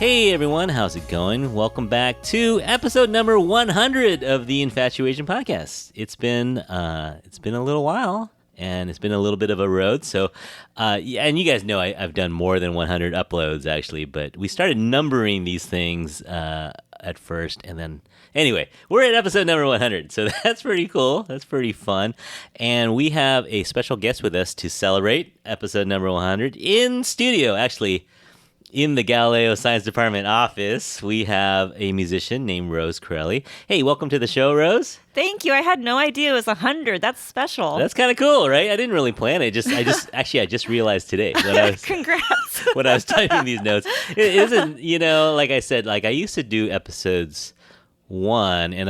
Hey everyone, how's it going? Welcome back to episode number 100 of the Infatuasian podcast. It's been a little while, and it's been a little bit of a road. So, and you guys know I've done more than 100 uploads actually, but we started numbering these things at first, and then anyway, we're at episode number 100, so that's pretty cool. That's pretty fun, and we have a special guest with us to celebrate episode number 100 in studio, actually. In the Galileo Science Department office, we have a musician named Rose Crelli. Hey, welcome to the show, Rose. Thank you. I had no idea it was 100. That's special. That's kind of cool, right? I didn't really plan it. I just realized today Congrats. when I was typing these notes. It isn't, like I said, like I used to do episodes 1, and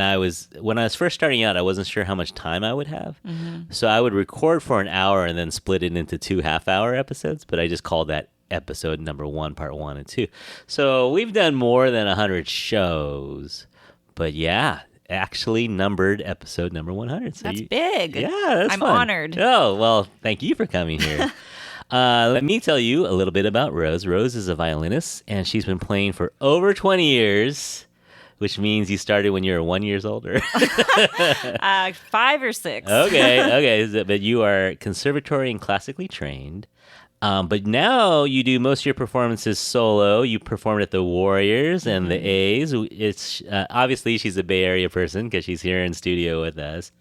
when I was first starting out, I wasn't sure how much time I would have. Mm-hmm. So I would record for an hour and then split it into 2 half-hour episodes, but I just called that episode number 1, part 1 and 2. So we've done more than 100 shows, but yeah, actually numbered episode number 100. So that's big. Yeah, that's I'm fun. honored. Oh, well, thank you for coming here. Let me tell you a little bit about Rose. Rose is a violinist, and she's been playing for over 20 years, which means you started when you were 1 year old, or 5 or 6. Okay. But you are conservatory and classically trained. But now you do most of your performances solo. You performed at the Warriors and the A's. It's obviously she's a Bay Area person because she's here in studio with us.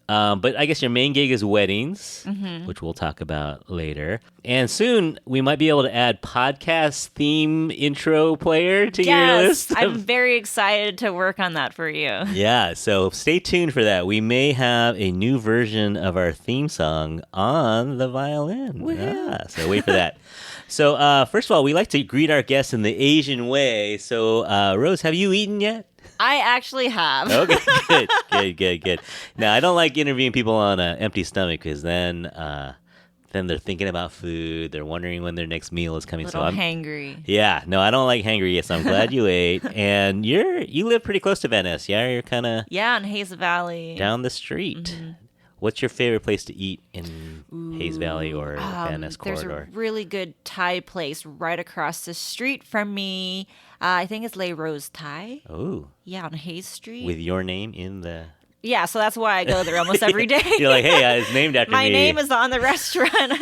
But I guess your main gig is weddings, which we'll talk about later. And soon we might be able to add podcast theme intro player to your list. Yes, I'm very excited to work on that for you. Yeah, so stay tuned for that. We may have a new version of our theme song on the violin. Yeah, so wait for that. So first of all, we like to greet our guests in the Asian way. So Rose, have you eaten yet? I actually have. Okay, good. Now, I don't like interviewing people on an empty stomach because then they're thinking about food. They're wondering when their next meal is coming. So I'm hangry. Yeah, no, I don't like hangry yet, so I'm glad you ate. And you live pretty close to Van Ness, yeah? You're kind of... Yeah, in Hayes Valley. Down the street. Mm-hmm. What's your favorite place to eat in Hayes Valley or Van Ness Corridor? There's a really good Thai place right across the street from me. I think it's Le Rose Thai. Oh. Yeah, on Hayes Street. With your name in the... Yeah, so that's why I go there almost every day. You're like, hey, it's named after me. My name is on the restaurant.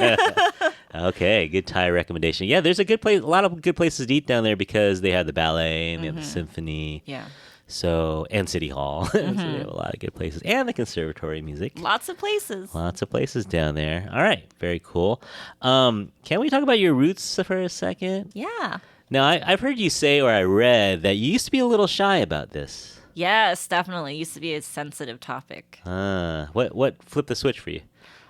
Okay, good Thai recommendation. Yeah, there's a lot of good places to eat down there because they have the ballet and they have the symphony. Yeah. So, and City Hall. So they have a lot of good places. And the conservatory music. Lots of places down there. All right, very cool. Can we talk about your roots for a second? Yeah. Now, I've heard you say, or I read, that you used to be a little shy about this. Yes, definitely. It used to be a sensitive topic. What flipped the switch for you?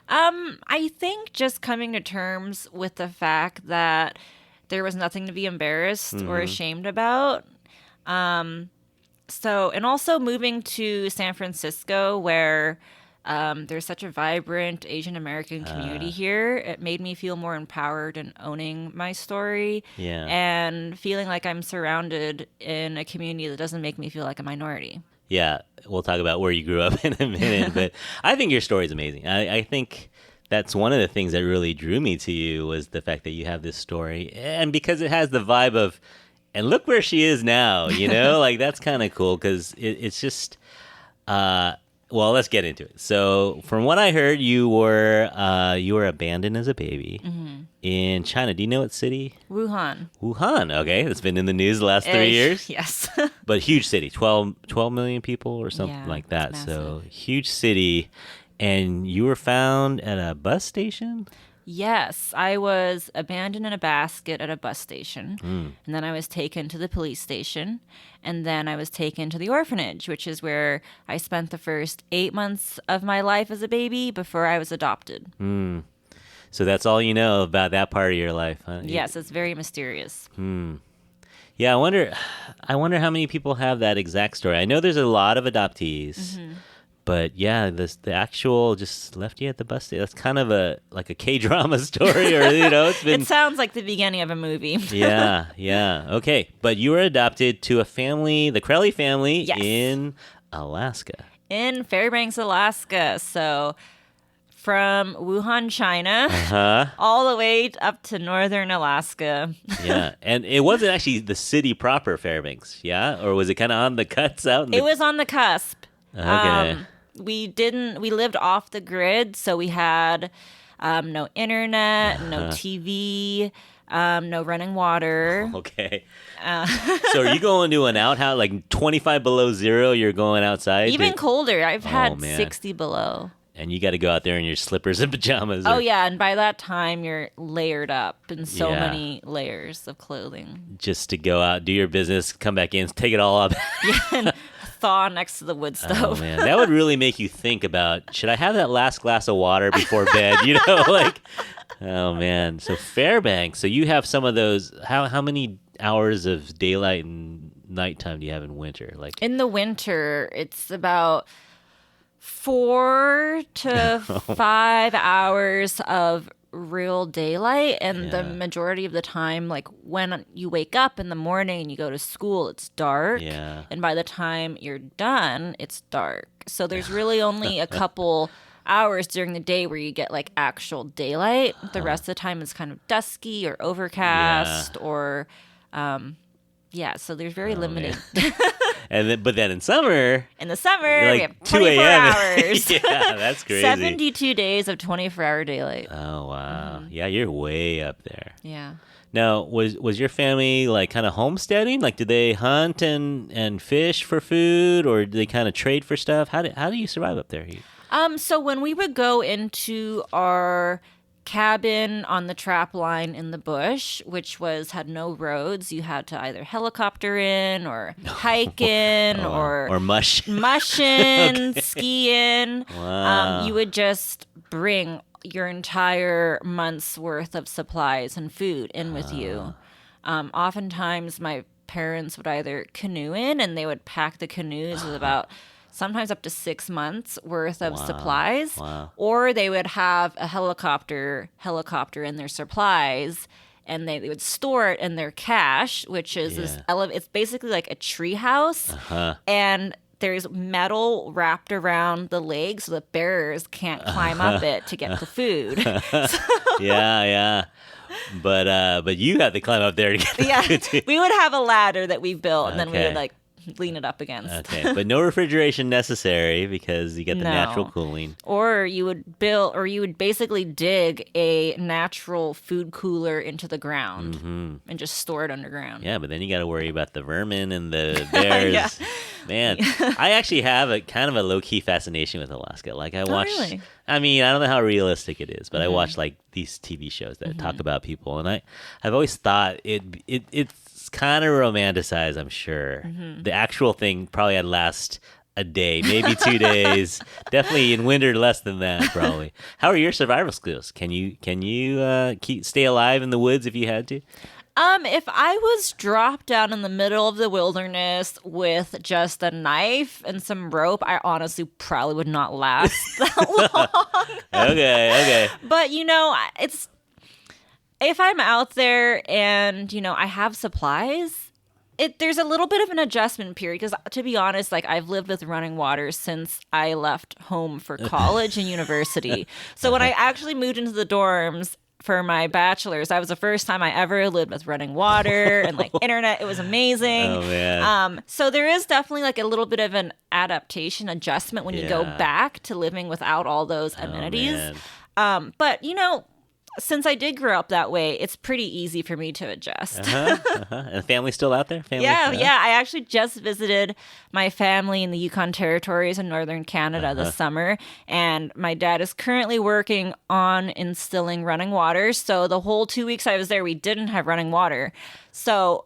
I think just coming to terms with the fact that there was nothing to be embarrassed or ashamed about. And also moving to San Francisco, where there's such a vibrant Asian American community here. It made me feel more empowered in owning my story and feeling like I'm surrounded in a community that doesn't make me feel like a minority. Yeah, we'll talk about where you grew up in a minute, but I think your story is amazing. I think that's one of the things that really drew me to you was the fact that you have this story, and because it has the vibe of, and look where she is now, like that's kind of cool because it's just... well, let's get into it. So, from what I heard, you were abandoned as a baby in China. Do you know what city? Wuhan. Okay. It's been in the news the last 3 years. Yes. But huge city, 12 million people or something like that. So, huge city. And you were found at a bus station? Yes, I was abandoned in a basket at a bus station, and then I was taken to the police station, and then I was taken to the orphanage, which is where I spent the first 8 months of my life as a baby before I was adopted. So that's all you know about that part of your life, huh? Yes, it's very mysterious. Yeah, I wonder how many people have that exact story. I know there's a lot of adoptees. But yeah, the actual just left you at the bus station. That's kind of like a K-drama story, or it's been. It sounds like the beginning of a movie. Yeah. Okay, but you were adopted to a family, the Crelli family, in Alaska. In Fairbanks, Alaska. So from Wuhan, China, all the way up to northern Alaska. Yeah, and it wasn't actually the city proper, Fairbanks, yeah? Or was it kind of on the cuts out? It was on the cusp. Okay. We lived off the grid, so we had no internet, no TV, no running water. Okay. So are you going to an outhouse, like 25 below zero, you're going outside? Even colder. I've had 60 below. And you got to go out there in your slippers and pajamas. Oh, yeah. And by that time, you're layered up in so many layers of clothing. Just to go out, do your business, come back in, take it all up. Yeah, and thaw next to the wood stove. Oh, man. That would really make you think about, should I have that last glass of water before bed? You know, like, oh, man. So Fairbanks. So you have some of those. How many hours of daylight and nighttime do you have in winter? Like in the winter, it's about 4 to 5 hours of real daylight, and the majority of the time, like when you wake up in the morning and you go to school, it's dark, and by the time you're done, it's dark. So there's really only a couple hours during the day where you get like actual daylight. The rest of the time is kind of dusky or overcast or so there's very limited. But then in summer, like we have 24 hours. Yeah, that's crazy. 72 days of 24-hour daylight. Oh, wow. Mm-hmm. Yeah, you're way up there. Yeah. Now, was your family like kind of homesteading? Like, did they hunt and fish for food, or did they kind of trade for stuff? How do you survive up there? So when we would go into our cabin on the trap line in the bush, which had no roads, you had to either helicopter in or hike in or mush in, ski in. Wow. You would just bring your entire month's worth of supplies and food in with you. Oftentimes my parents would either canoe in, and they would pack the canoes with about sometimes up to 6 months worth of supplies, or they would have a helicopter in their supplies, and they would store it in their cache, which is it's basically like a tree house, and there's metal wrapped around the leg so the bearers can't climb up it to get the food. Yeah. But you have to climb up there to get the food. We would have a ladder that we built, and then we would like lean it up against. Okay, but no refrigeration necessary because you get the natural cooling. Or you would basically dig a natural food cooler into the ground and just store it underground. Yeah, but then you got to worry about the vermin and the bears. Man, I actually have a kind of a low-key fascination with Alaska. Like I watch, really? I mean, I don't know how realistic it is, but I watch like these TV shows that talk about people, and I've always thought it's kind of romanticized, I'm sure. The actual thing probably had last a day, maybe 2 days. Definitely in winter, less than that, probably. How are your survival skills? Can you stay alive in the woods if you had to? If I was dropped down in the middle of the wilderness with just a knife and some rope, I honestly probably would not last that long. Okay. But, if I'm out there and, I have supplies, there's a little bit of an adjustment period because, to be honest, like I've lived with running water since I left home for college and university. So when I actually moved into the dorms for my bachelor's, that was the first time I ever lived with running water and like internet. It was amazing. Oh, man. So there is definitely like a little bit of an adjustment when you go back to living without all those amenities. But, since I did grow up that way, it's pretty easy for me to adjust. And the family's still out there? Yeah. I actually just visited my family in the Yukon Territories in northern Canada this summer, and my dad is currently working on instilling running water. So the whole 2 weeks I was there, we didn't have running water. So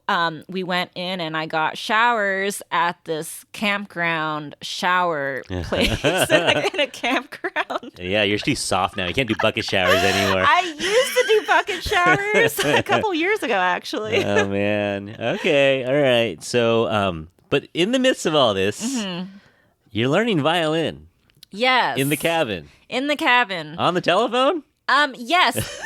we went in and I got showers at this campground shower place in a campground. Yeah, you're too soft now. You can't do bucket showers anymore. I used to do bucket showers a couple years ago, actually. Oh, man. Okay. All right. So, but in the midst of all this, you're learning violin. Yes. In the cabin. On the telephone? Yes.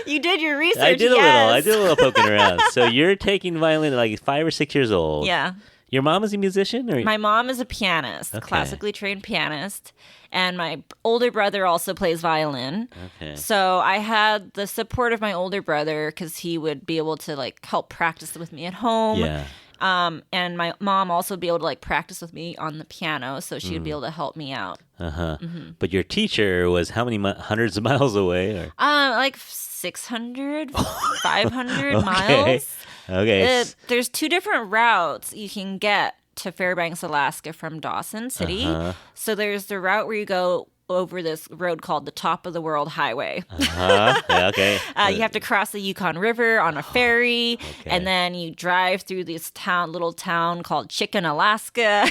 You did your research. I did a little poking around. So you're taking violin at like 5 or 6 years old. Yeah. Your mom is a musician? Or? My mom is a pianist, classically trained pianist. And my older brother also plays violin. Okay. So I had the support of my older brother because he would be able to like help practice with me at home. Yeah. And my mom also would be able to like practice with me on the piano, so she would be able to help me out. But your teacher was how many hundreds of miles away? Or? Like 600, 500 miles. Okay. There's 2 different routes you can get to Fairbanks, Alaska from Dawson City. So there's the route where you go over this road called the Top of the World Highway. Yeah, okay. You have to cross the Yukon River on a ferry, and then you drive through this little town called Chicken, Alaska.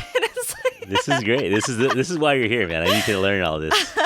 This is great. This is why you're here, man. I need to learn all this.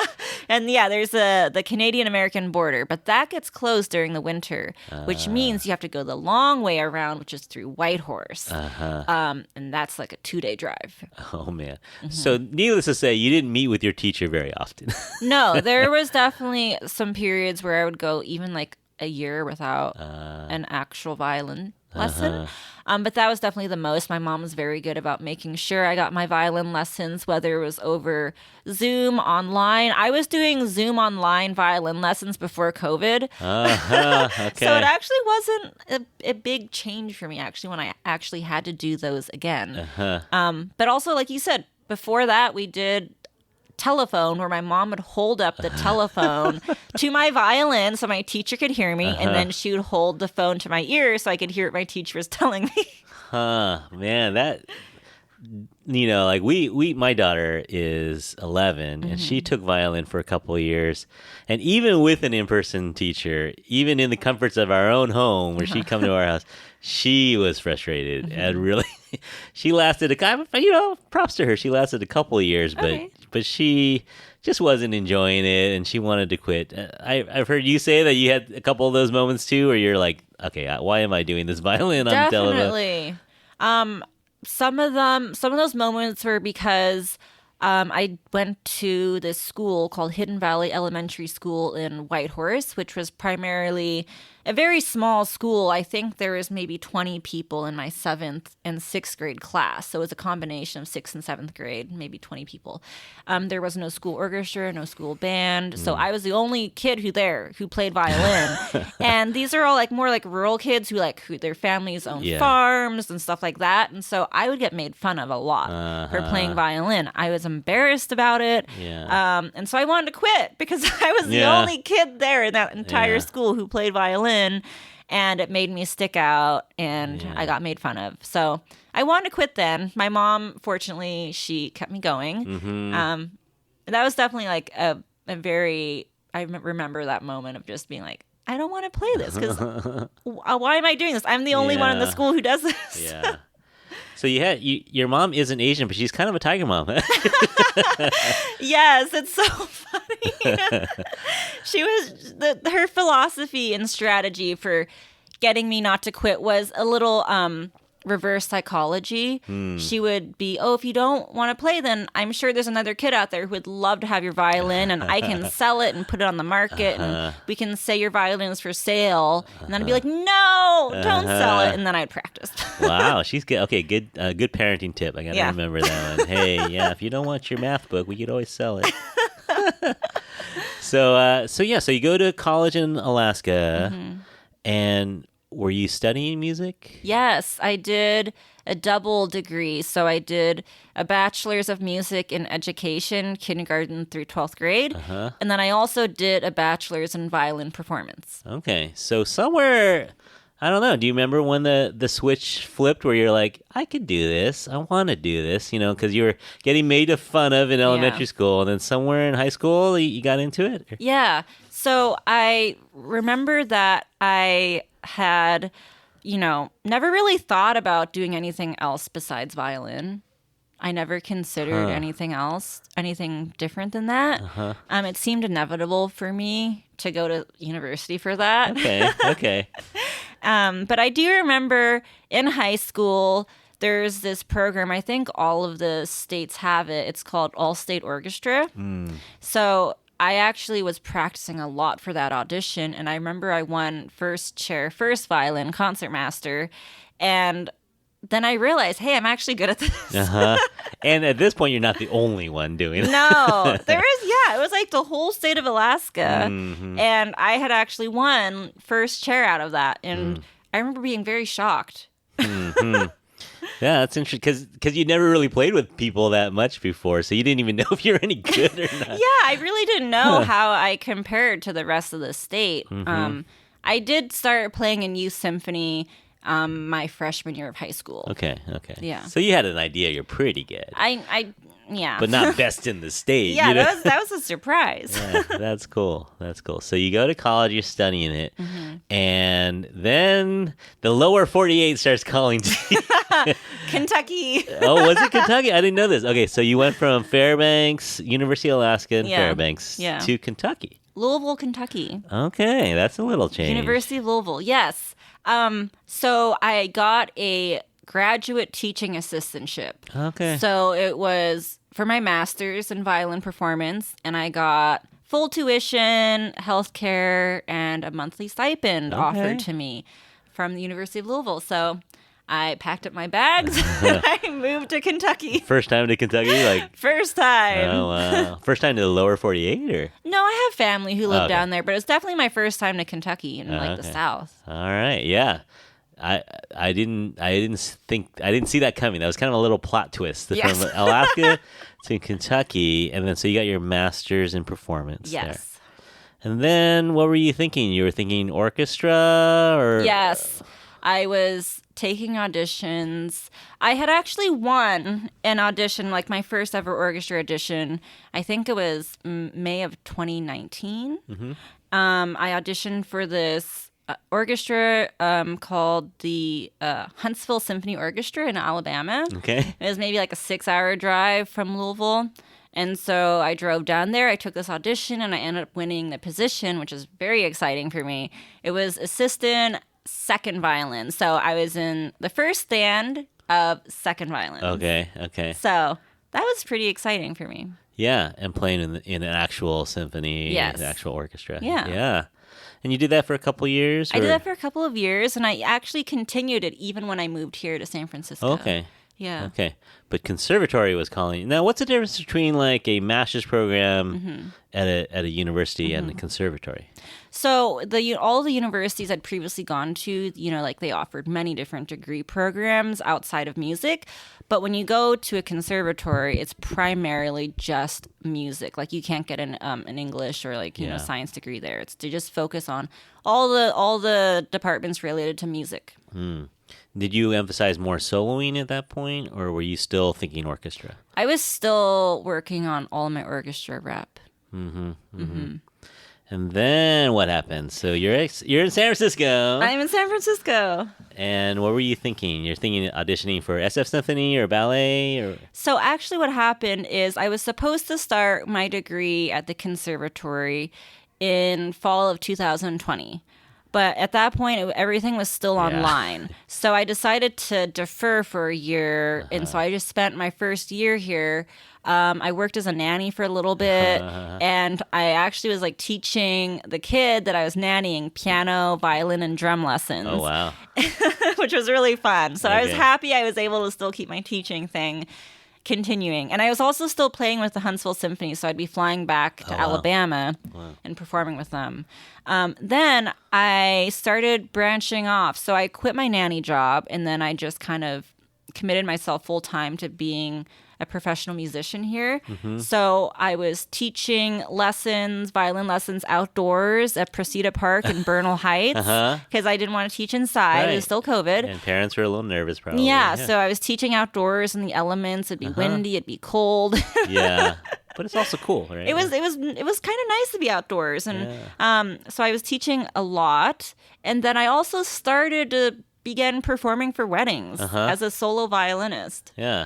And yeah, there's the Canadian-American border, but that gets closed during the winter, which means you have to go the long way around, which is through Whitehorse. And that's like a 2-day drive. Oh, man. So needless to say, you didn't meet with your teacher very often. No, there was definitely some periods where I would go even like a year without an actual violin lesson. But that was definitely the most. My mom was very good about making sure I got my violin lessons, whether it was over Zoom, online. I was doing Zoom online violin lessons before COVID. Okay. So it actually wasn't a big change for me, actually, when I actually had to do those again. But also, like you said, before that, we did telephone where my mom would hold up the telephone to my violin so my teacher could hear me, and then she would hold the phone to my ear so I could hear what my teacher was telling me. Man, that, like my daughter is 11 and she took violin for a couple of years, and even with an in-person teacher, even in the comforts of our own home where she'd come to our house, she was frustrated and really she lasted props to her, she lasted a couple of years, but she just wasn't enjoying it and she wanted to quit. I've heard you say that you had a couple of those moments too where you're like, okay, why am I doing this violin on television? Definitely. Some of those moments were because I went to this school called Hidden Valley Elementary School in Whitehorse, which was primarily a very small school. I think there was maybe 20 people in my 7th and 6th grade class. So it was a combination of 6th and 7th grade, maybe 20 people. There was no school orchestra, no school band. So I was the only kid who played violin. And these are all more rural kids who their families own farms and stuff like that. And so I would get made fun of a lot for playing violin. I was embarrassed about it. And so I wanted to quit because I was the only kid there in that entire school who played violin. And it made me stick out, and I got made fun of. So I wanted to quit then. My mom, fortunately, she kept me going. And that was definitely a very, I remember that moment of just being like, I don't want to play this because why am I doing this? I'm the only one in the school who does this. So your mom isn't Asian, but she's kind of a tiger mom. Yes, it's so funny. She was her philosophy and strategy for getting me not to quit was a little reverse psychology. She would be, if you don't want to play, then I'm sure there's another kid out there who would love to have your violin, and I can sell it and put it on the market, and we can say your violin is for sale. And then I'd be like, no, don't sell it. And then I'd practice. Wow, she's good. Okay, good parenting tip. I got to remember that one. Hey, if you don't want your math book, we could always sell it. So you go to college in Alaska, and were you studying music? Yes, I did a double degree. So I did a bachelor's of music in education, kindergarten through 12th grade. And then I also did a bachelor's in violin performance. Okay, so somewhere, I don't know, do you remember when the switch flipped where you're like, I could do this, I want to do this, because you were getting made fun of in elementary school, and then somewhere in high school you got into it? Yeah, so I remember that I had, never really thought about doing anything else besides violin. I never considered anything else, anything different than that. It seemed inevitable for me to go to university for that. Okay. But I do remember in high school, there's this program, I think all of the states have it. It's called All-State Orchestra. So I actually was practicing a lot for that audition, and I remember I won first chair, first violin, concertmaster, and then I realized, hey, I'm actually good at this. And at this point, you're not the only one doing it. No, it was like the whole state of Alaska. And I had actually won first chair out of that. And I remember being very shocked. Yeah, that's interesting because you never really played with people that much before, so you didn't even know if you were any good or not. Yeah, I really didn't know how I compared to the rest of the state. I did start playing in youth symphony my freshman year of high school. Okay. Yeah. So you had an idea you're pretty good. Yeah. But not best in the state. Yeah, you know? that was a surprise. Yeah, that's cool. So you go to college, you're studying it, and then the lower 48 starts calling to you. Kentucky. Oh, was it Kentucky? I didn't know this. Okay, so you went from Fairbanks, University of Alaska in Fairbanks to Kentucky. Louisville, Kentucky. Okay, that's a little change. University of Louisville, yes. So I got a graduate teaching assistantship. Okay. So it was for my master's in violin performance, and I got full tuition, healthcare, and a monthly stipend offered to me from the University of Louisville. So I packed up my bags and I moved to Kentucky. First time to Kentucky? First time. Oh, wow. First time to the lower 48, or? No, I have family who live down there, but it was definitely my first time to Kentucky in the South. All right, yeah. I didn't see that coming. That was kind of a little plot twist from Alaska to Kentucky, and then so you got your master's in performance. Yes. There. And then what were you thinking? You were thinking orchestra, or? Yes, I was taking auditions. I had actually won an audition, like my first ever orchestra audition. I think it was May of 2019. I auditioned for this orchestra called the Huntsville Symphony Orchestra in Alabama. Okay. It was maybe like a 6-hour drive from Louisville. And so I drove down there. I took this audition and I ended up winning the position, which is very exciting for me. It was assistant second violin. So I was in the first stand of second violin. Okay. So that was pretty exciting for me. Yeah, and playing in an actual symphony, an actual orchestra. Yeah. And you did that for a couple years? I did that for a couple of years, and I actually continued it even when I moved here to San Francisco. Okay. Yeah. Okay. But conservatory was calling. Now, what's the difference between like a master's program at a university and a conservatory? So all the universities I'd previously gone to, they offered many different degree programs outside of music. But when you go to a conservatory, it's primarily just music. Like you can't get an English or science degree there. It's to just focus on all the departments related to music. Did you emphasize more soloing at that point, or were you still thinking orchestra? I was still working on all my orchestra rep. And then what happened? So you're in San Francisco. I'm in San Francisco. And what were you thinking? You're thinking auditioning for SF Symphony or ballet? Or? So actually what happened is I was supposed to start my degree at the conservatory in fall of 2020. But at that point, everything was still online. So I decided to defer for a year. And so I just spent my first year here. I worked as a nanny for a little bit. And I actually was teaching the kid that I was nannying piano, violin, and drum lessons. Oh, wow. Which was really fun. So I was happy I was able to still keep my teaching thing continuing. And I was also still playing with the Huntsville Symphony, so I'd be flying back to Alabama and performing with them. Then I started branching off. So I quit my nanny job, and then I just kind of committed myself full-time to being a professional musician here. So I was teaching violin lessons outdoors at Presida Park in Bernal Heights because I didn't want to teach inside. Right. It was still COVID. And parents were a little nervous probably. Yeah, so I was teaching outdoors in the elements. It'd be windy, it'd be cold. Yeah. But it's also cool, right? It was kind of nice to be outdoors. And so I was teaching a lot. And then I also started to begin performing for weddings as a solo violinist. Yeah.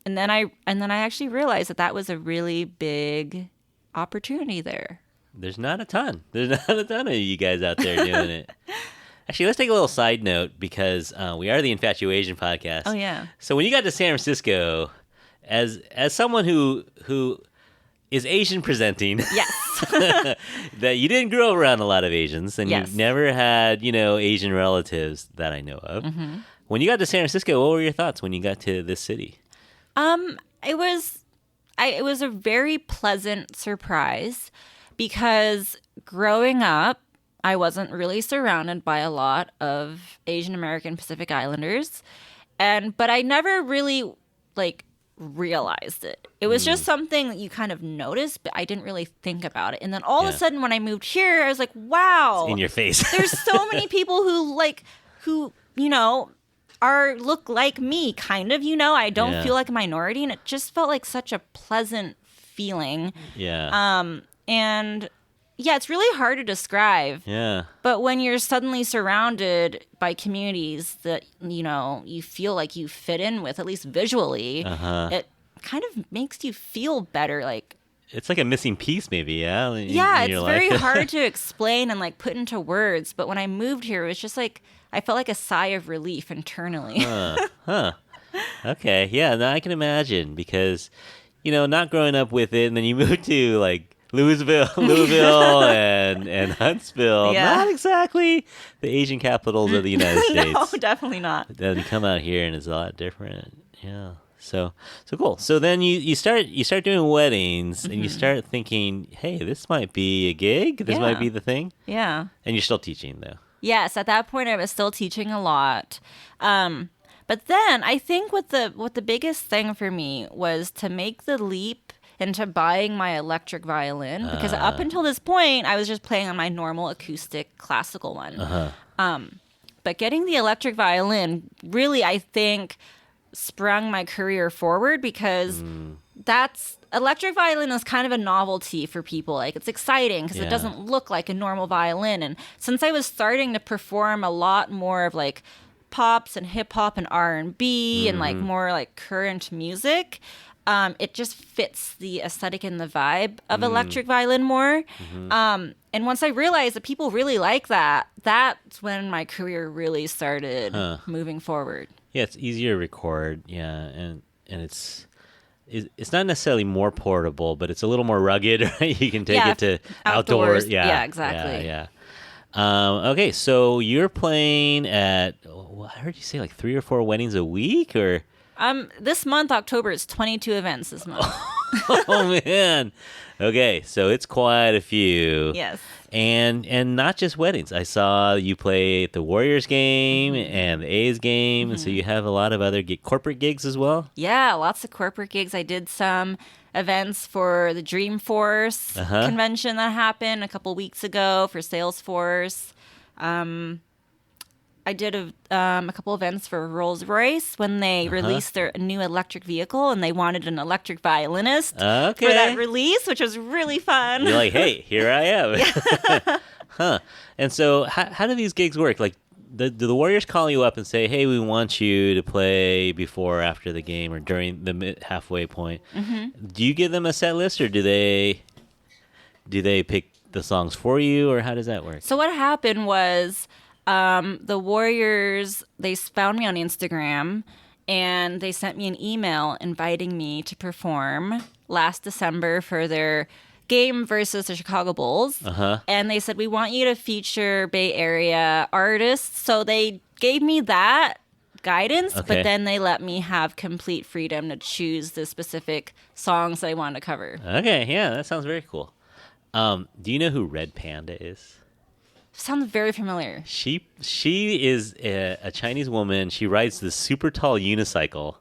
And then I actually realized that was a really big opportunity there. There's not a ton of you guys out there doing it. Actually, let's take a little side note because we are the Infatuasian podcast. Oh yeah. So when you got to San Francisco, as someone who is Asian presenting, yes, that you didn't grow around a lot of Asians, and you've never had Asian relatives that I know of. When you got to San Francisco, what were your thoughts when you got to this city? It was a very pleasant surprise because growing up, I wasn't really surrounded by a lot of Asian American Pacific Islanders, but I never really realized it. It was just something that you kind of noticed, but I didn't really think about it. And then all of a sudden, when I moved here, I was like, "Wow, it's in your face." There's so many people who look like me, kind of. I don't feel like a minority, and it just felt like such a pleasant feeling. Yeah. And yeah, it's really hard to describe. Yeah. But when you're suddenly surrounded by communities that, you feel like you fit in with, at least visually, it kind of makes you feel better. It's like a missing piece, maybe, yeah? Yeah, it's very hard to explain and put into words. But when I moved here, it was just I felt like a sigh of relief internally. Huh. Okay, yeah, no, I can imagine because, not growing up with it, and then you moved to Louisville and Huntsville. Yeah. Not exactly the Asian capitals of the United States. No, definitely not. Then you come out here and it's a lot different. Yeah. So cool. So then you start doing weddings and you start thinking, hey, this might be a gig. This might be the thing. Yeah. And you're still teaching though. Yes, at that point I was still teaching a lot. But then I think what the biggest thing for me was to make the leap into buying my electric violin, because up until this point I was just playing on my normal acoustic classical one. But getting the electric violin really, I think, sprung my career forward because electric violin is kind of a novelty for people. It's exciting because it doesn't look like a normal violin. And since I was starting to perform a lot more of pops and hip hop and R&B and more current music, it just fits the aesthetic and the vibe of electric violin more. And once I realized that people really like that, that's when my career really started moving forward. Yeah, it's easier to record. Yeah, and it's not necessarily more portable, but it's a little more rugged. Right? You can take it to outdoors. Yeah, exactly. Yeah. Okay, so you're playing at, I heard you say 3 or 4 weddings a week, or? This month, October, it's 22 events this month. Oh, man. Okay, so it's quite a few. Yes. And not just weddings. I saw you play at the Warriors game and the A's game, and so you have a lot of other corporate gigs as well? Yeah, lots of corporate gigs. I did some events for the Dreamforce convention that happened a couple weeks ago for Salesforce. I did a couple events for Rolls-Royce when they released their new electric vehicle, and they wanted an electric violinist for that release, which was really fun. You're like, hey, here I am. Huh. And so how do these gigs work? Do the Warriors call you up and say, hey, we want you to play before or after the game or during the halfway point? Do you give them a set list, or do they pick the songs for you, or how does that work? So what happened was the Warriors, they found me on Instagram, and they sent me an email inviting me to perform last December for their game versus the Chicago Bulls. And they said, we want you to feature Bay Area artists. So they gave me that guidance, but then they let me have complete freedom to choose the specific songs I wanted to cover. Okay, yeah, that sounds very cool. Do you know who Red Panda is? Sounds very familiar. She is a Chinese woman. She rides this super tall unicycle,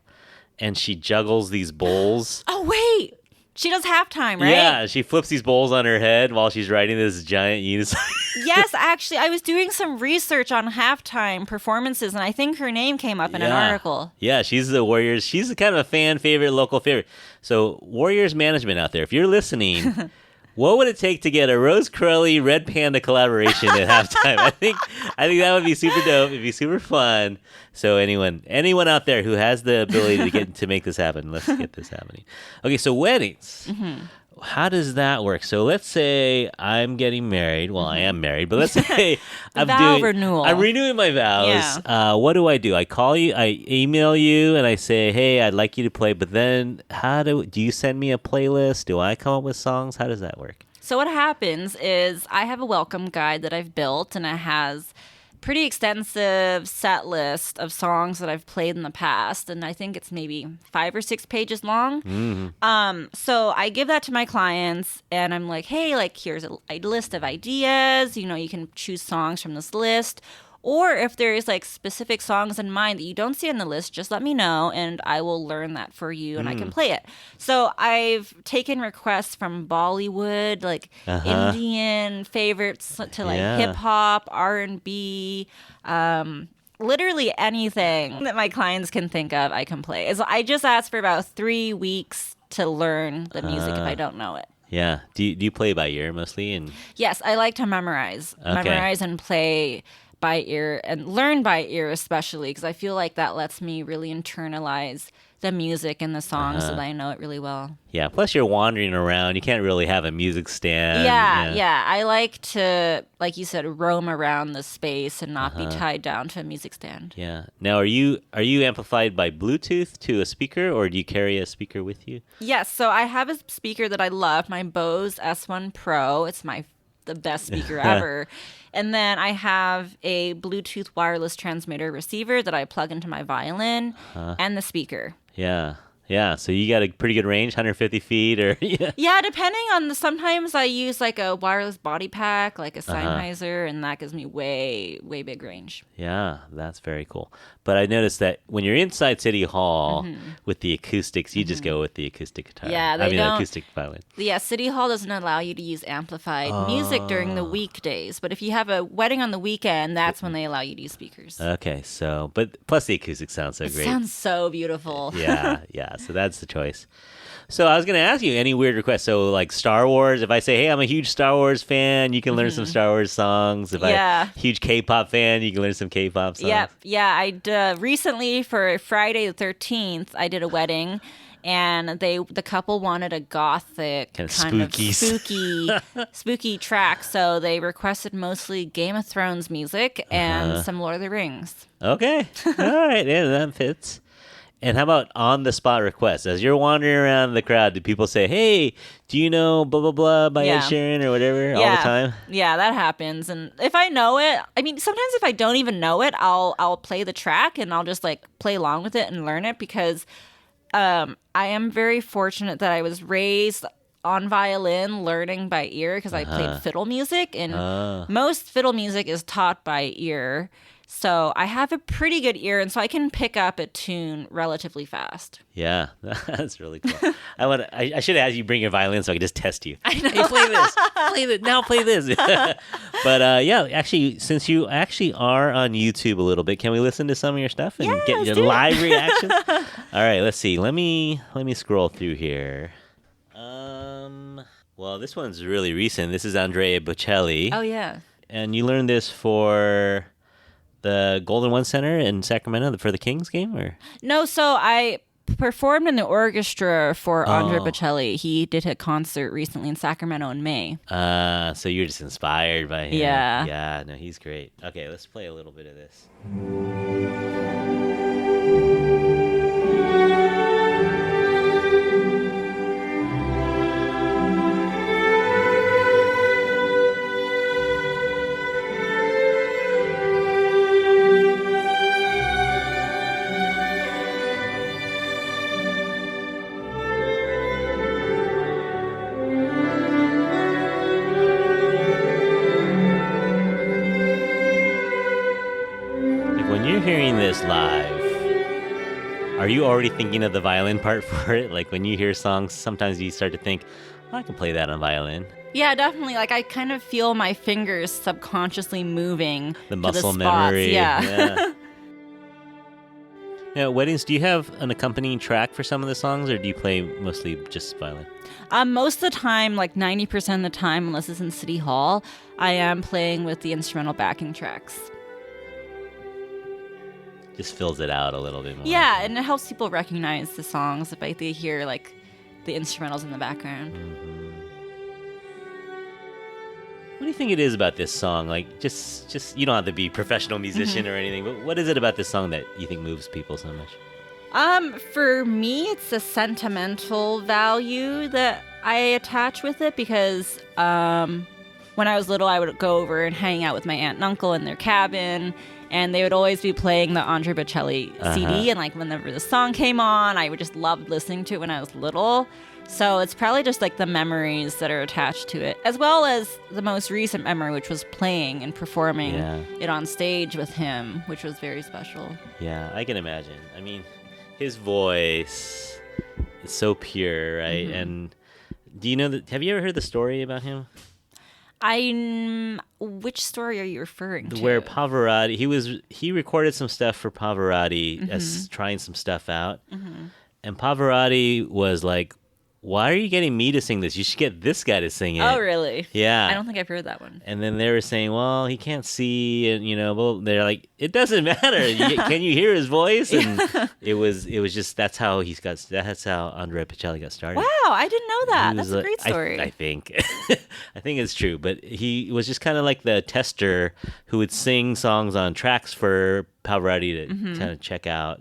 and she juggles these bowls. Oh, wait. She does halftime, right? Yeah, she flips these bowls on her head while she's riding this giant unicycle. Yes, actually, I was doing some research on halftime performances, and I think her name came up in an article. Yeah, she's the Warriors. She's kind of a fan favorite, local favorite. So Warriors management out there, if you're listening... What would it take to get a Rose Crelli Red Panda collaboration at halftime? I think that would be super dope. It'd be super fun. So anyone out there who has the ability to make this happen, let's get this happening. Okay, so weddings. How does that work? So let's say I'm getting married. Well, I am married, but let's say I'm renewing my vows. Yeah. What do? I call you, I email you, and I say, hey, I'd like you to play. But then do you send me a playlist? Do I come up with songs? How does that work? So what happens is I have a welcome guide that I've built, and it has pretty extensive set list of songs that I've played in the past, and I think it's maybe 5 or 6 pages long. So I give that to my clients, and I'm like, hey, like here's a list of ideas. You can choose songs from this list. Or if there's like specific songs in mind that you don't see on the list, just let me know and I will learn that for you and I can play it. So I've taken requests from Bollywood, like Indian favorites to like hip hop, R&B, literally anything that my clients can think of, I can play. So I just ask for about 3 weeks to learn the music if I don't know it. Yeah. Do you play by ear mostly? And yes, I like to memorize and play by ear and learn by ear, especially because I feel like that lets me really internalize the music and the songs so that I know it really well. Yeah, plus you're wandering around. You can't really have a music stand. Yeah. I like to, like you said, roam around the space and not be tied down to a music stand. Yeah. Now, are you amplified by Bluetooth to a speaker, or do you carry a speaker with you? Yes, so I have a speaker that I love, my Bose S1 Pro. It's the best speaker ever. And then I have a Bluetooth wireless transmitter receiver that I plug into my violin and the speaker. Yeah. So you got a pretty good range, 150 feet or... Yeah, depending on sometimes I use like a wireless body pack, like a Sennheiser, and that gives me way, way big range. Yeah, that's very cool. But I noticed that when you're inside City Hall with the acoustics, you just go with the acoustic guitar. Yeah, acoustic violin. Yeah, City Hall doesn't allow you to use amplified music during the weekdays. But if you have a wedding on the weekend, that's when they allow you to use speakers. Okay, but plus the acoustics sound so great. It sounds so beautiful. Yeah. So that's the choice. So I was going to ask you any weird requests. So like Star Wars, if I say, hey, I'm a huge Star Wars fan, you can learn some Star Wars songs. If I'm a huge K-pop fan, you can learn some K-pop songs. Yep. Yeah. I recently for Friday the 13th, I did a wedding. And the couple wanted a gothic kind of spooky track. So they requested mostly Game of Thrones music and some Lord of the Rings. Okay. All right. Yeah, that fits. And how about on-the-spot requests? As you're wandering around the crowd, do people say, hey, do you know blah, blah, blah by Ed Sheeran or whatever all the time? Yeah, that happens. And if I know it, I mean, sometimes if I don't even know it, I'll play the track and I'll just like play along with it and learn it because I am very fortunate that I was raised on violin learning by ear because I played fiddle music and most fiddle music is taught by ear. So I have a pretty good ear, and so I can pick up a tune relatively fast. Yeah, that's really cool. I should have asked you bring your violin so I could just test you. I know. Hey, play this. Now play this. But actually, since you actually are on YouTube a little bit, can we listen to some of your stuff and get your live reactions? All right, let's see. Let me scroll through here. Well, this one's really recent. This is Andrea Bocelli. Oh yeah. And you learned this for the Golden One Center in Sacramento for the Kings game, or no? So I performed in the orchestra for Andrea Bocelli. He did a concert recently in Sacramento in May. So you're just inspired by him. Yeah. No, he's great. Okay, let's play a little bit of this. Hearing this live, are you already thinking of the violin part for it? Like when you hear songs, sometimes you start to think, I can play that on violin. Yeah, definitely. Like I kind of feel my fingers subconsciously moving the muscle to the spots. memory. Yeah. Now, weddings, do you have an accompanying track for some of the songs, or do you play mostly just violin? Most of the time, like 90% of the time, unless it's in City Hall, I am playing with the instrumental backing tracks. Just fills it out a little bit more. Yeah, and it helps people recognize the songs if they hear like the instrumentals in the background. Mm-hmm. What do you think it is about this song? Like, just you don't have to be a professional musician or anything, but what is it about this song that you think moves people so much? For me, it's a sentimental value that I attach with it because, when I was little, I would go over and hang out with my aunt and uncle in their cabin, and they would always be playing the Andrea Bocelli CD. And like whenever the song came on, I would just love listening to it when I was little. So it's probably just like the memories that are attached to it, as well as the most recent memory, which was playing and performing it on stage with him, which was very special. Yeah, I can imagine. I mean, his voice is so pure, right? And do you know have you ever heard the story about him? Which story are you referring to? Where Pavarotti, he recorded some stuff for Pavarotti as trying some stuff out. And Pavarotti was like, why are you getting me to sing this? You should get this guy to sing it. Oh, really? Yeah. I don't think I've heard that one. And then they were saying, well, he can't see, and well, they're like, it doesn't matter. Can you hear his voice? And it was just that's how Andrea Bocelli got started. Wow, I didn't know that. That's a great story. I think I think it's true, but he was just kind of like the tester who would sing songs on tracks for Pavarotti to kind of check out.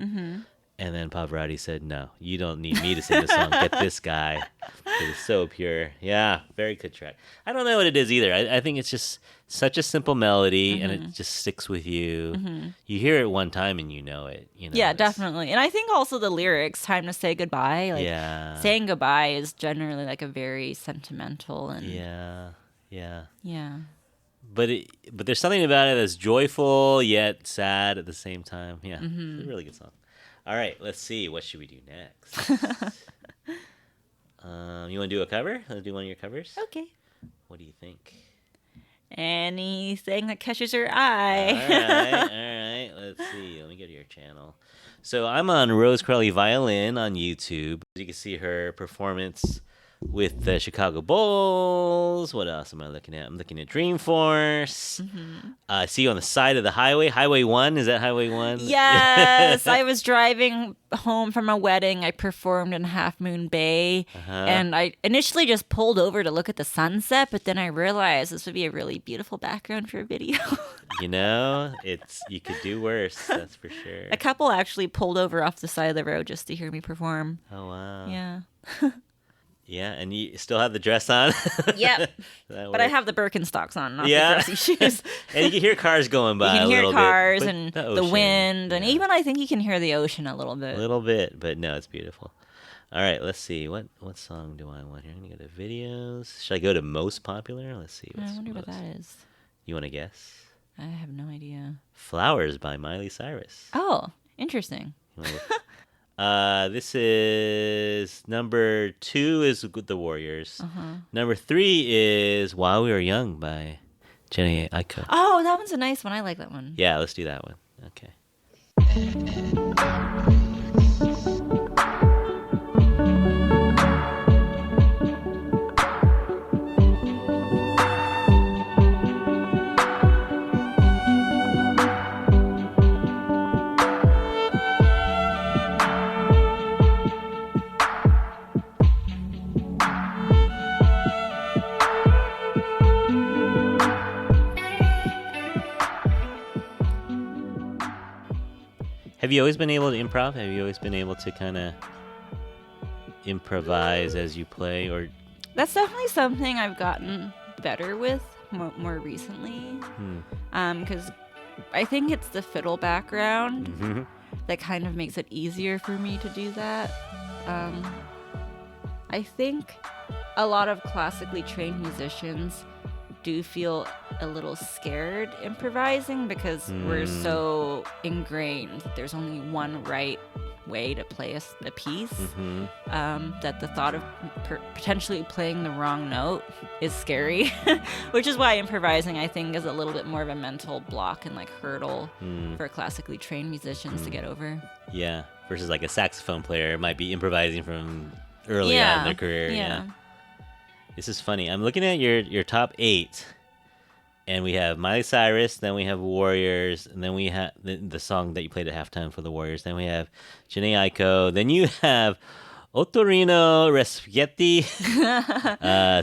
And then Pavarotti said, no, you don't need me to sing the song. Get this guy. It is so pure. Yeah, very good track. I don't know what it is either. I think it's just such a simple melody, and it just sticks with you. You hear it one time and you know it. Yeah, definitely. And I think also the lyrics, time to say goodbye. Like, saying goodbye is generally like a very sentimental and... Yeah. But there's something about it that's joyful yet sad at the same time. Yeah, it's a really good song. All right, let's see. What should we do next? You want to do a cover? Let's do one of your covers? Okay. What do you think? Anything that catches your eye. All right. Let's see. Let me go to your channel. So I'm on Rose Crelli Violin on YouTube. You can see her performance with the Chicago Bulls. What else am I looking at? I'm looking at Dreamforce. I see you on the side of the highway. Highway 1. Is that Highway 1? Yes. I was driving home from a wedding. I performed in Half Moon Bay. And I initially just pulled over to look at the sunset, but then I realized this would be a really beautiful background for a video. You could do worse. That's for sure. A couple actually pulled over off the side of the road just to hear me perform. Oh, wow. Yeah. Yeah, and you still have the dress on? Yep. But I have the Birkenstocks on, not the dressy shoes. And you can hear cars going by. You can hear cars bit, and the wind, and even I think you can hear the ocean a little bit. A little bit, but no, it's beautiful. All right, let's see. What song do I want here? I'm going to go to videos. Should I go to most popular? Let's see. I wonder what that is. You want to guess? I have no idea. Flowers by Miley Cyrus. Oh, interesting. This is number 2 is The Warriors. Number 3 is While We Were Young by Jhene Aiko. Oh, that one's a nice one. I like that one. Yeah, let's do that one. Okay. Have you always been able to improv? Have you always been able to kind of improvise as you play? Or that's definitely something I've gotten better with more recently. Because I think it's the fiddle background that kind of makes it easier for me to do that. I think a lot of classically trained musicians do feel a little scared improvising because we're so ingrained that there's only one right way to play a piece, that the thought of potentially playing the wrong note is scary, which is why improvising, I think, is a little bit more of a mental block and like hurdle for classically trained musicians to get over. Yeah, versus like a saxophone player might be improvising from early on in their career. Yeah. This is funny. I'm looking at your top 8, and we have Miley Cyrus, then we have Warriors, and then we have the song that you played at halftime for the Warriors. Then we have Jhene Aiko. Then you have Ottorino Respighetti,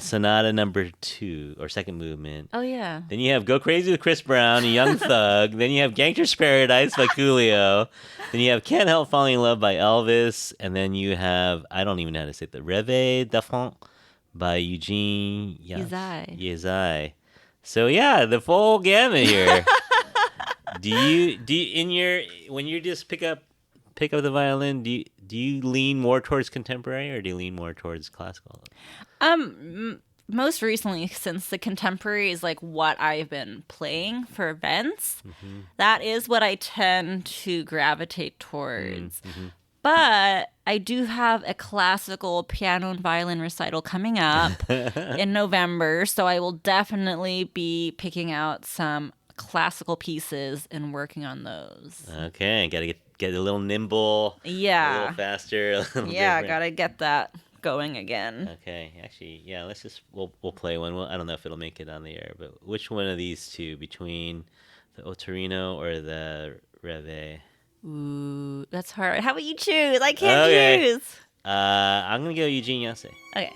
Sonata number 2, or second movement. Oh, yeah. Then you have Go Crazy with Chris Brown, Young Thug. Then you have Gangster's Paradise by Coolio. Then you have Can't Help Falling in Love by Elvis. And then you have, I don't even know how to say it, the Rêve d'Enfant by Eugene Ysaye. So yeah, the full gamut here. do you when you just pick up the violin, do you lean more towards contemporary or do you lean more towards classical? Most recently, since the contemporary is like what I've been playing for events, that is what I tend to gravitate towards. But I do have a classical piano and violin recital coming up in November, so I will definitely be picking out some classical pieces and working on those. Okay, gotta get a little nimble, a little faster, a little different. Gotta get that going again. Okay, actually, yeah, we'll play one. I don't know if it'll make it on the air, but which one of these two, between the Otorino or the Rêve? Ooh, that's hard. How about you choose? I can't choose. I'm gonna go Eugene Ysaye. Okay.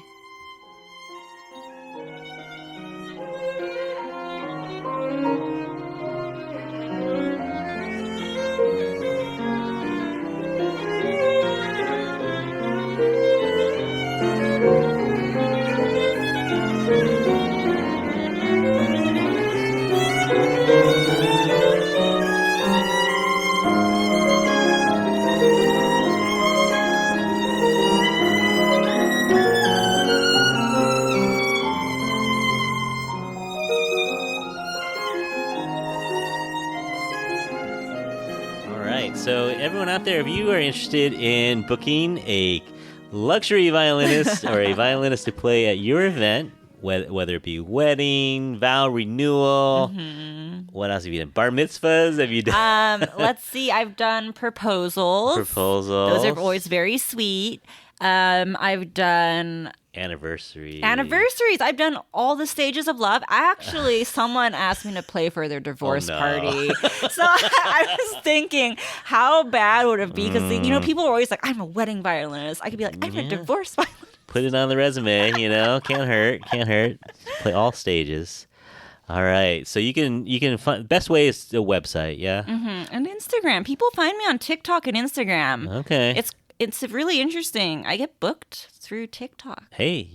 So everyone out there, if you are interested in booking a luxury violinist or a violinist to play at your event, whether it be wedding, vow renewal, what else have you done? Bar mitzvahs? Have you done? Let's see. I've done proposals. Those are always very sweet. I've done anniversaries. I've done all the stages of love. Actually, someone asked me to play for their divorce party. So I was thinking, how bad would it be? Because, people are always like, I'm a wedding violinist. I could be like, I'm a divorce violinist. Put it on the resume, Can't hurt. Play all stages. All right. So you can find, best way is the website, yeah? And Instagram. People find me on TikTok and Instagram. Okay. It's really interesting. I get booked through TikTok. Hey,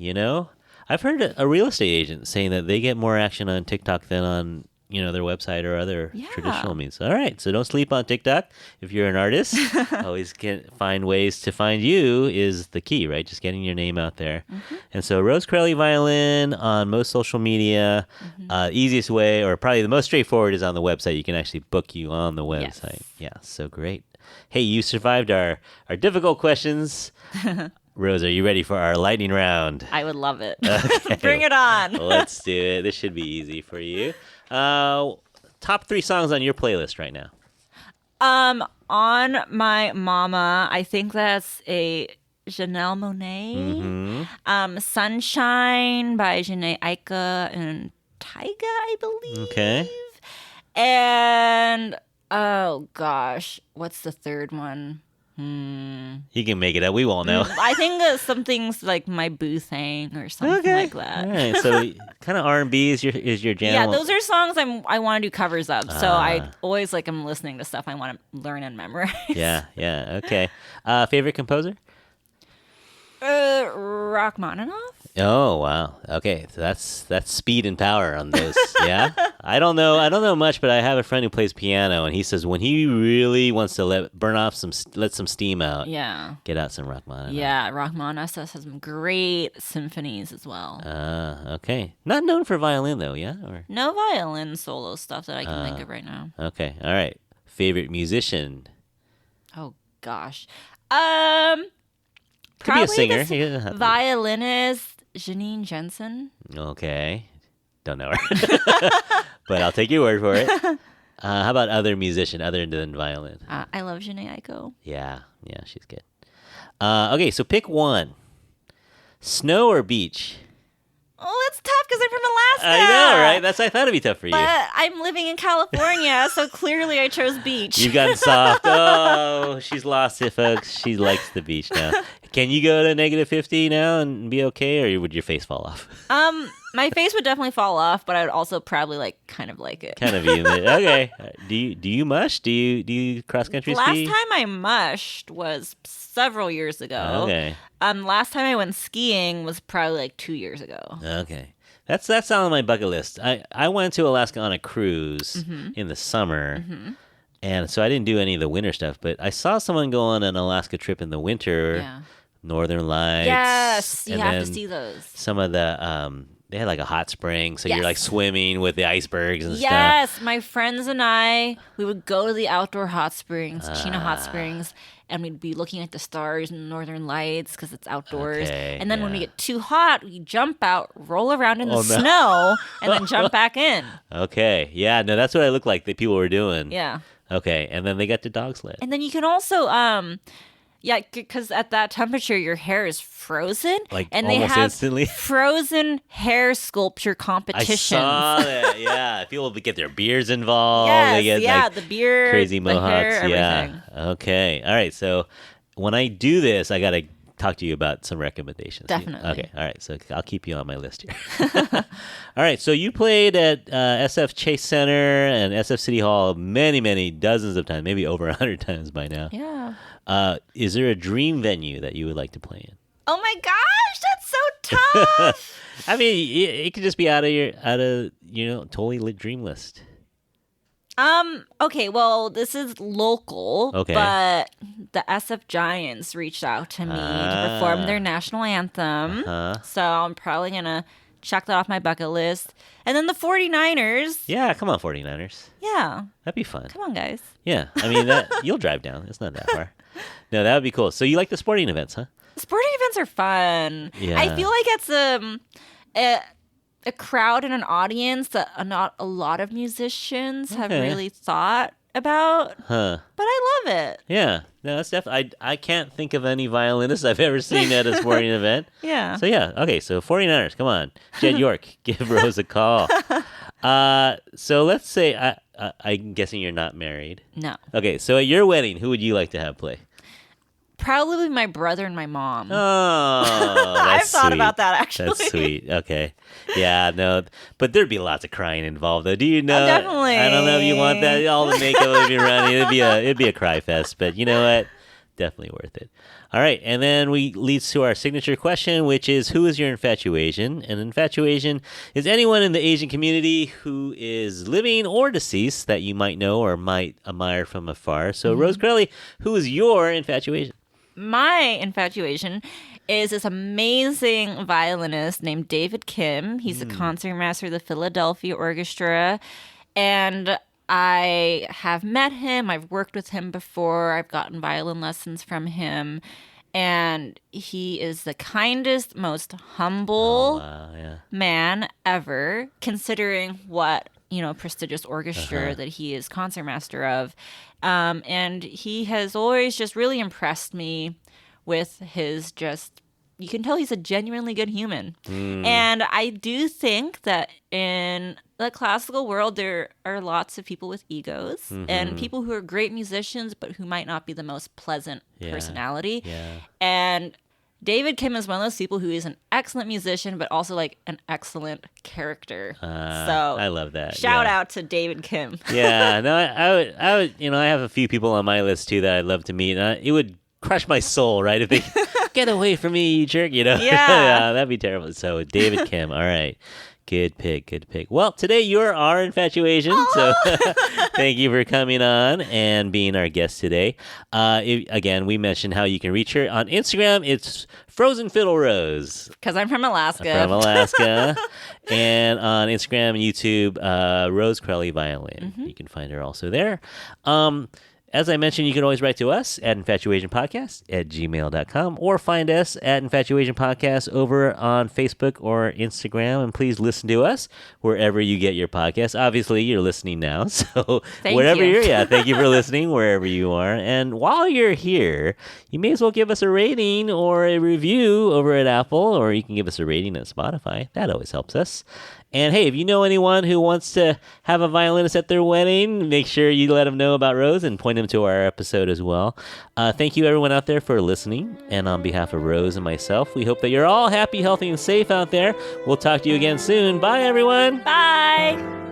I've heard a real estate agent saying that they get more action on TikTok than on, their website or other traditional means. All right, so don't sleep on TikTok. If you're an artist, always find ways to find you is the key, right? Just getting your name out there. And so Rose Crelli Violin on most social media. Easiest way, or probably the most straightforward, is on the website. You can actually book you on the website. Yes. Yeah, so great. Hey, you survived our difficult questions. Rose, are you ready for our lightning round? I would love it. Okay. Bring it on. Let's do it. This should be easy for you. Top 3 songs on your playlist right now. On my mama, I think that's a Janelle Monáe. Sunshine by Jhene, Aiko, and Tyga, I believe. Okay. And oh gosh, what's the third one? You can make it up. We won't know. I think something's like My Boo Thing or something like that. All right. So kind of R&B is your jam. Yeah, those are songs I want to do covers of. So I always I'm listening to stuff I want to learn and memorize. Yeah. Okay. Favorite composer? Rachmaninoff. Oh wow. Okay, so that's speed and power on those. Yeah. I don't know much, but I have a friend who plays piano, and he says when he really wants to let some steam out. Yeah. Get out some Rachmaninoff. Yeah, Rachmaninoff has some great symphonies as well. Okay. Not known for violin though, yeah? Or no violin solo stuff that I can think of right now. Okay. All right. Favorite musician? Oh gosh. Could be a singer. Violinist Janine Jensen. Okay. Don't know her. But I'll take your word for it. How about other musician other than violin? I love Jhene Aiko. Yeah, she's good. Okay, so pick one. Snow or beach? Oh, that's tough because I'm from Alaska. I know, right? I thought it'd be tough for you. But I'm living in California, so clearly I chose beach. You've gotten soft. Oh, she's lost it, folks. She likes the beach now. Can you go to -50 now and be okay, or would your face fall off? My face would definitely fall off, but I would also probably kind of like it. Kind of humid. Okay. Do you mush? Do you cross country ski? Last time I mushed was several years ago. Okay. Last time I went skiing was probably 2 years ago. Okay. That's on my bucket list. I went to Alaska on a cruise in the summer, and so I didn't do any of the winter stuff. But I saw someone go on an Alaska trip in the winter, Northern Lights. Yes, you have to see those. Some of the they had like a hot spring, so you're like swimming with the icebergs and stuff. Yes, my friends and I, we would go to the outdoor hot springs, China hot springs, and we'd be looking at the stars and Northern Lights because it's outdoors. Okay, and then when we get too hot, we jump out, roll around in the snow, and then jump back in. Okay, yeah, no, that's what I looked like. The people were doing. Yeah. Okay, and then they got to dog sled. And then you can also because at that temperature, your hair is frozen. Like and almost they have instantly? Frozen hair sculpture competitions. I saw that, yeah. People get their beards involved. Yes, they get, the beard, crazy mohawks. the hair, everything. Okay. All right. So when I do this, I got to talk to you about some recommendations. Definitely. Okay. All right. So I'll keep you on my list here. All right. So you played at SF Chase Center and SF City Hall many, many dozens of times, maybe over 100 times by now. Yeah. Is there a dream venue that you would like to play in? Oh my gosh, that's so tough. I mean, it could just be out of totally dream list. Okay, well, this is local, but the SF Giants reached out to me to perform their national anthem. So I'm probably going to check that off my bucket list. And then the 49ers. Yeah, come on, 49ers. Yeah. That'd be fun. Come on, guys. Yeah, I mean, you'll drive down. It's not that far. No, that would be cool. So you like the sporting events, huh? Sporting events are fun. Yeah. I feel like it's a crowd and an audience that not a lot of musicians have really thought about. But I love it. Yeah. No, that's definitely. I can't think of any violinists I've ever seen at a sporting event. Yeah. So yeah. Okay. So 49ers, come on, Jed York, give Rose a call. So let's say I'm guessing you're not married. No. Okay. So at your wedding, who would you like to have play? Probably my brother and my mom. Oh, I've thought about that, actually. That's sweet. Okay. Yeah, no. But there'd be lots of crying involved, though. Do you know? Definitely. I don't know if you want that. All the makeup would be running. It'd be a cry fest. But you know what? Definitely worth it. All right. And then leads to our signature question, which is, who is your infatuation? And infatuation is anyone in the Asian community who is living or deceased that you might know or might admire from afar. So, Rose Crelli, who is your infatuation? My infatuation is this amazing violinist named David Kim. He's a concertmaster of the Philadelphia Orchestra. And I have met him. I've worked with him before. I've gotten violin lessons from him. And he is the kindest, most humble man ever, considering what prestigious orchestra that he is concertmaster of. And he has always just really impressed me with his you can tell he's a genuinely good human. And I do think that in the classical world, there are lots of people with egos and people who are great musicians, but who might not be the most pleasant personality. Yeah. And David Kim is one of those people who is an excellent musician, but also like an excellent character. So I love that. Shout out to David Kim. Yeah, no, I would. I have a few people on my list too that I'd love to meet. It would crush my soul, right? If they get away from me, you jerk. Yeah, that'd be terrible. So David Kim, all right. Good pick. Well, today you're our infatuation, so thank you for coming on and being our guest today. Again, we mentioned how you can reach her on Instagram. It's Frozen Fiddle Rose. Because I'm from Alaska. And on Instagram and YouTube, Rose Crelli Violin. You can find her also there. As I mentioned, you can always write to us at infatuasianpodcast@gmail.com or find us at Infatuasian Podcast over on Facebook or Instagram. And please listen to us wherever you get your podcasts. Obviously, you're listening now. So wherever you're thank you for listening wherever you are. And while you're here, you may as well give us a rating or a review over at Apple, or you can give us a rating at Spotify. That always helps us. And hey, if you know anyone who wants to have a violinist at their wedding, make sure you let them know about Rose and point them to our episode as well. Thank you, everyone out there, for listening. And on behalf of Rose and myself, we hope that you're all happy, healthy, and safe out there. We'll talk to you again soon. Bye, everyone. Bye.